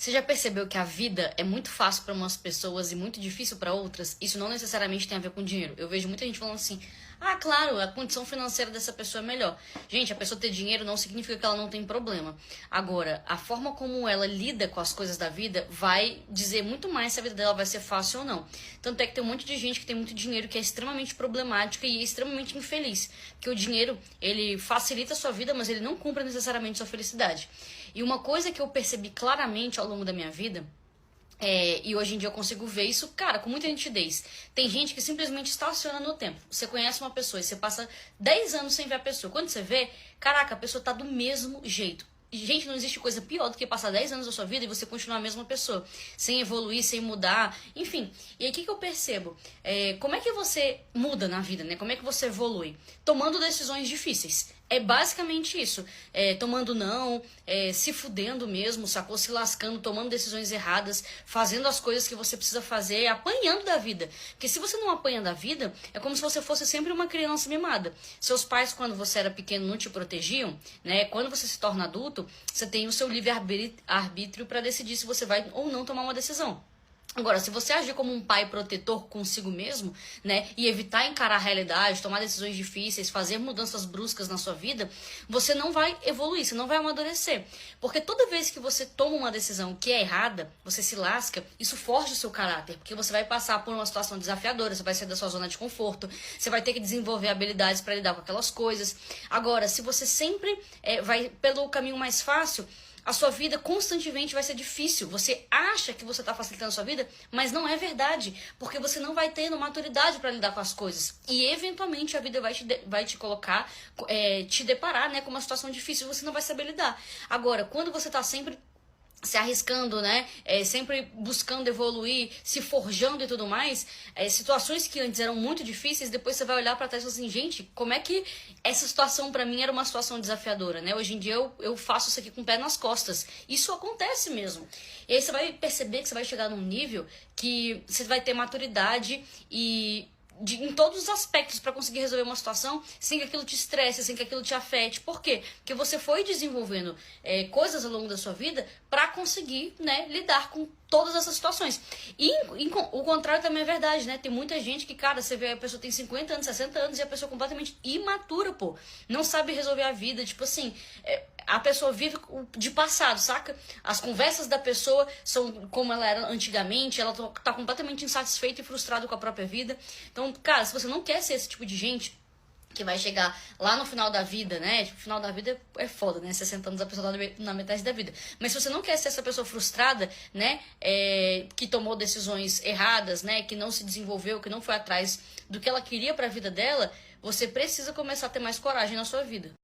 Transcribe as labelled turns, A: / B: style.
A: Você já percebeu que a vida é muito fácil para umas pessoas e muito difícil para outras? Isso não necessariamente tem a ver com dinheiro. Eu vejo muita gente falando assim: ah, claro, a condição financeira dessa pessoa é melhor. Gente, a pessoa ter dinheiro não significa que ela não tem problema. Agora, a forma como ela lida com as coisas da vida vai dizer muito mais se a vida dela vai ser fácil ou não. Tanto é que tem um monte de gente que tem muito dinheiro que é extremamente problemática e é extremamente infeliz. Porque o dinheiro, ele facilita a sua vida, mas ele não cumpre necessariamente sua felicidade. E uma coisa que eu percebi claramente ao longo da minha vida, e hoje em dia eu consigo ver isso, cara, com muita nitidez. Tem gente que simplesmente estaciona no tempo. Você conhece uma pessoa e você passa 10 anos sem ver a pessoa. Quando você vê, caraca, a pessoa tá do mesmo jeito. Gente, não existe coisa pior do que passar 10 anos da sua vida e você continuar a mesma pessoa, sem evoluir, sem mudar, enfim. E aí o que eu percebo? Como é que você muda na vida, né? Como é que você evolui? Tomando decisões difíceis. É basicamente isso. Tomando não, se fudendo mesmo, sacou? Se lascando, tomando decisões erradas, fazendo as coisas que você precisa fazer, apanhando da vida. Porque se você não apanha da vida, é como se você fosse sempre uma criança mimada. Seus pais, quando você era pequeno, não te protegiam, né? Quando você se torna adulto, você tem o seu livre-arbítrio para decidir se você vai ou não tomar uma decisão. Agora, se você agir como um pai protetor consigo mesmo, né, e evitar encarar a realidade, tomar decisões difíceis, fazer mudanças bruscas na sua vida, você não vai evoluir, você não vai amadurecer. Porque toda vez que você toma uma decisão que é errada, você se lasca, isso forja o seu caráter, porque você vai passar por uma situação desafiadora, você vai sair da sua zona de conforto, você vai ter que desenvolver habilidades para lidar com aquelas coisas. Agora, se você sempre vai pelo caminho mais fácil, a sua vida constantemente vai ser difícil. Você acha que você está facilitando a sua vida, mas não é verdade. Porque você não vai tendo maturidade para lidar com as coisas. E eventualmente a vida vai te colocar, te deparar, né, com uma situação difícil e você não vai saber lidar. Agora, quando você está sempre se arriscando, né, sempre buscando evoluir, se forjando e tudo mais, situações que antes eram muito difíceis, depois você vai olhar pra trás e falar assim, gente, como é que essa situação pra mim era uma situação desafiadora, né? Hoje em dia eu faço isso aqui com o pé nas costas. Isso acontece mesmo. E aí você vai perceber que você vai chegar num nível que você vai ter maturidade em todos os aspectos para conseguir resolver uma situação sem que aquilo te estresse, sem que aquilo te afete. Por quê? Porque você foi desenvolvendo coisas ao longo da sua vida para conseguir, né, lidar com todas essas situações. E o contrário também é verdade, né? Tem muita gente que, cara, você vê a pessoa tem 50 anos, 60 anos e a pessoa completamente imatura, pô. Não sabe resolver a vida, tipo assim, a pessoa vive de passado, saca? As conversas da pessoa são como ela era antigamente, ela tá completamente insatisfeita e frustrada com a própria vida. Então, cara, se você não quer ser esse tipo de gente que vai chegar lá no final da vida, né? Tipo, final da vida é foda, né? 60 anos a pessoa tá na metade da vida. Mas se você não quer ser essa pessoa frustrada, né? Que tomou decisões erradas, né? Que não se desenvolveu, que não foi atrás do que ela queria pra vida dela, você precisa começar a ter mais coragem na sua vida.